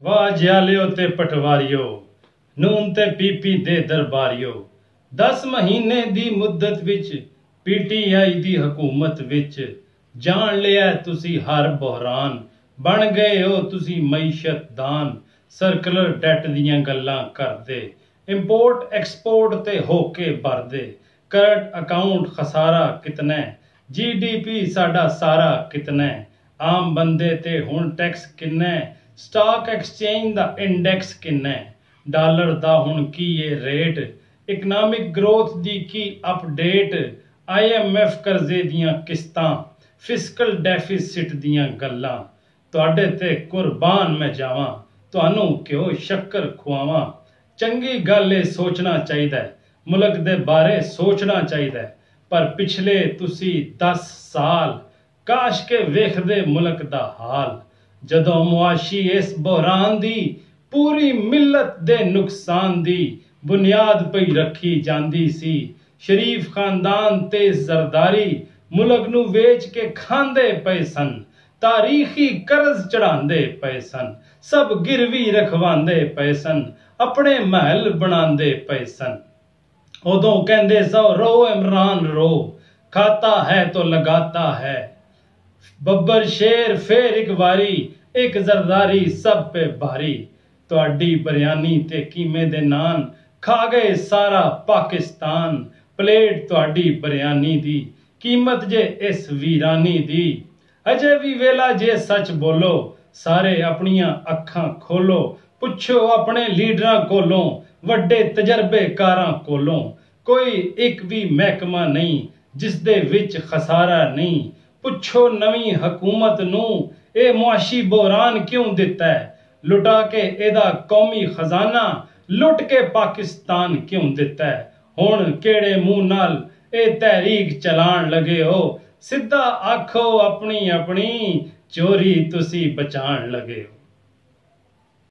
वाह जियालियो ते पटवारियो नून ते पीपी दे दरबारियो 10 महीने दी मुद्दत विच पीटीआई दी हुकूमत विच जान लिया तुसी हर बहरान बन गए हो तुसी मईशत दान सर्कुलर डेट दियां गल्लां करदे इंपोर्ट एक्सपोर्ट ते होके भरदे करंट अकाउंट खसारा कितना जीडीपी साडा सारा कितना आम बंदे ते हुण टैक्स किन्ना स्टॉक एक्सचेंज दा इंडेक्स किन्ना डॉलर दा हुण की ये रेट इकनॉमिक ग्रोथ दी की अपडेट IMF करजे दियां किस्तां फिस्कल डेफिसिट दियां गल्लां तुहाडे ते कुर्बान मैं जावां तुहानू क्यों शक्कर खुआवां चंगी गल ए सोचना चाहिदा मुल्क दे बारे सोचना चाहिदा पर पिछले तुसी 10 साल काश के वेखदे मुल्क दा हाल जदों मुआशी इस बहरान दी पूरी मिलत दे नुकसान दी बुनियाद पई रखी जांदी सी शरीफ खानदान ते जरदारी मुल्क नू वेच के खांदे पे सन तारीखी कर्ज चढ़ांदे पे सन सब गिरवी रखवांदे पे सन अपने महल बनांदे पे सन उदों कहंदे सो रो इमरान रो खाता है तो लगाता है बब्बर शेर फिर एक बारी एक जरदारी सब पे भारी तुहाडी बरयानी ते कीमे दे नान खा गए सारा पाकिस्तान प्लेट तुहाडी बरयानी दी कीमत जे इस वीरानी दी अजे भी वेला जे सच बोलो सारे अपनियां अखां खोलो पुछो अपने लीडरां कोलों वड्डे तजर्बेकारां कोलों कोई एक भी महकमा नहीं जिस दे विच खसारा नहीं पुछो नवी हुकूमत नू ए मुआशी बहरान क्यों दिता है लुटा के एदा कौमी खजाना लुट के पाकिस्तान क्यों दिता है हुण केड़े मुंह नाल ए तहरीक चलान लगे हो सिद्धा आखो अपनी अपनी चोरी तुसी बचान लगे हो।